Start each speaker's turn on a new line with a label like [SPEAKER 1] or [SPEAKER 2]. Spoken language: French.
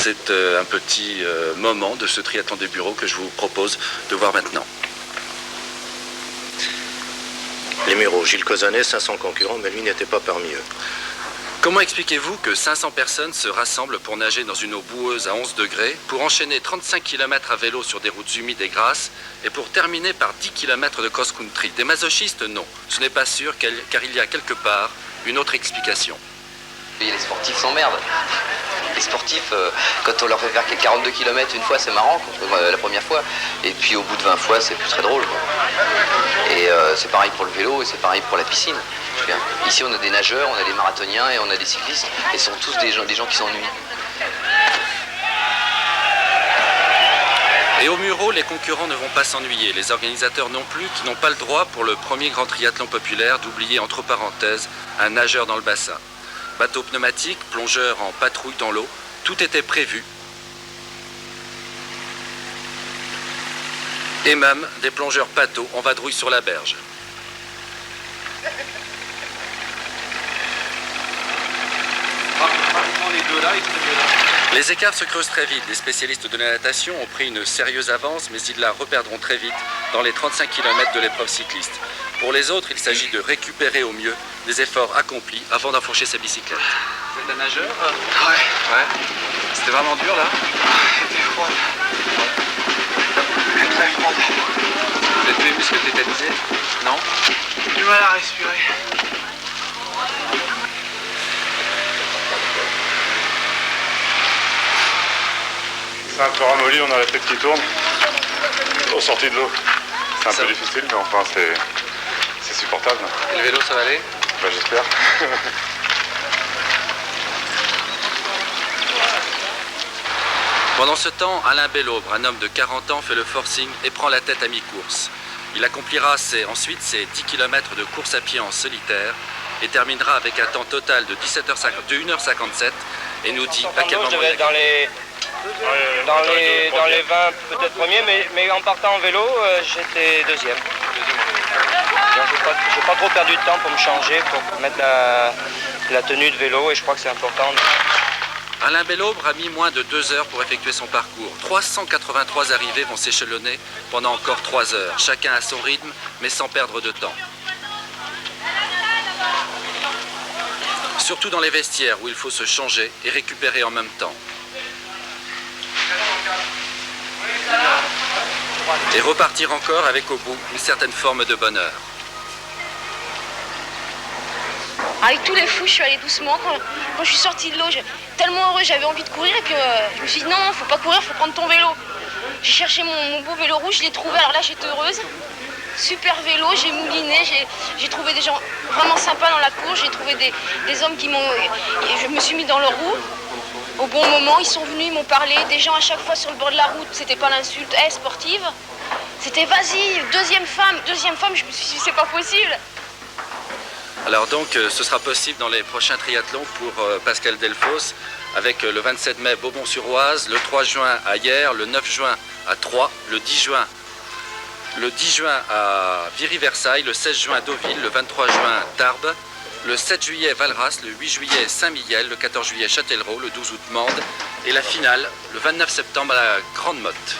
[SPEAKER 1] C'est un petit moment de ce triathlon des bureaux que je vous propose de voir maintenant.
[SPEAKER 2] Les Mureaux, Gilles Causanet, 500 concurrents, mais lui n'était pas parmi eux.
[SPEAKER 1] Comment expliquez-vous que 500 personnes se rassemblent pour nager dans une eau boueuse à 11 degrés, pour enchaîner 35 km à vélo sur des routes humides et grasses, et pour terminer par 10 km de cross-country? Des masochistes, non. Ce n'est pas sûr, car il y a quelque part une autre explication.
[SPEAKER 3] Et les sportifs s'emmerdent. Les sportifs, quand on leur fait faire 42 km une fois, c'est marrant, la première fois. Et puis au bout de 20 fois, c'est plus très drôle, quoi. Et c'est pareil pour le vélo et c'est pareil pour la piscine. Ici, on a des nageurs, on a des marathoniens et on a des cyclistes. Et ce sont tous des gens qui s'ennuient.
[SPEAKER 1] Et aux Mureaux, les concurrents ne vont pas s'ennuyer. Les organisateurs non plus, qui n'ont pas le droit, pour le premier grand triathlon populaire, d'oublier entre parenthèses un nageur dans le bassin. Bateau pneumatique, plongeurs en patrouille dans l'eau, tout était prévu. Et même des plongeurs patos en vadrouille sur la berge. Les écarts se creusent très vite. Les spécialistes de la natation ont pris une sérieuse avance, mais ils la reperdront très vite dans les 35 km de l'épreuve cycliste. Pour les autres, il s'agit de récupérer au mieux des efforts accomplis avant d'enfourcher sa bicyclette. Vous êtes un nageur?
[SPEAKER 4] Ouais.
[SPEAKER 1] C'était vraiment dur là?
[SPEAKER 4] C'était froid. Très froide.
[SPEAKER 1] Vous êtes tous les muscles tétanisés? Non?
[SPEAKER 4] Du mal à respirer. C'est un peu ramolli, on a la tête qui tourne aux sorties de l'eau. C'est un peu difficile, mais enfin c'est supportable.
[SPEAKER 1] Et le vélo, ça va aller?
[SPEAKER 4] Bah, j'espère.
[SPEAKER 1] Pendant ce temps, Alain Bellobre, un homme de 40 ans, fait le forcing et prend la tête à mi-course. Il accomplira ensuite ses 10 km de course à pied en solitaire et terminera avec un temps total de 1h57 et nous dit à quel moment
[SPEAKER 5] je devais être dans les 20 peut-être premiers, mais en partant en vélo, j'étais deuxième. Donc j'ai pas trop perdu de temps pour me changer, pour mettre la tenue de vélo, et je crois que c'est important.
[SPEAKER 1] Alain Bellobre a mis moins de 2 heures pour effectuer son parcours. 383 arrivées vont s'échelonner pendant encore 3 heures, chacun à son rythme, mais sans perdre de temps. Surtout dans les vestiaires où il faut se changer et récupérer en même temps. Et repartir encore avec au bout une certaine forme de bonheur.
[SPEAKER 6] Avec tous les fous, je suis allée doucement. Quand je suis sortie de l'eau, tellement heureux, j'avais envie de courir. Et puis je me suis dit non, faut pas courir, faut prendre ton vélo. J'ai cherché mon beau vélo rouge, je l'ai trouvé. Alors là, j'étais heureuse. Super vélo, j'ai mouliné, j'ai trouvé des gens vraiment sympas dans la course. J'ai trouvé des hommes qui m'ont... Je me suis mis dans leur roue. Au bon moment, ils sont venus, ils m'ont parlé. Des gens à chaque fois sur le bord de la route, c'était pas l'insulte. Hey, sportive. C'était vas-y, deuxième femme, je me suis dit c'est pas possible.
[SPEAKER 1] Alors donc, ce sera possible dans les prochains triathlons pour Pascal Delfosse, avec le 27 mai Beaumont-sur-Oise, le 3 juin à Hyères, le 9 juin à Troyes, le 10 juin à Viry-Versailles, le 16 juin à Deauville, le 23 juin à Tarbes, le 7 juillet Valras, le 8 juillet Saint-Mihiel, le 14 juillet Châtellerault, le 12 août Mende et la finale le 29 septembre à la Grande Motte.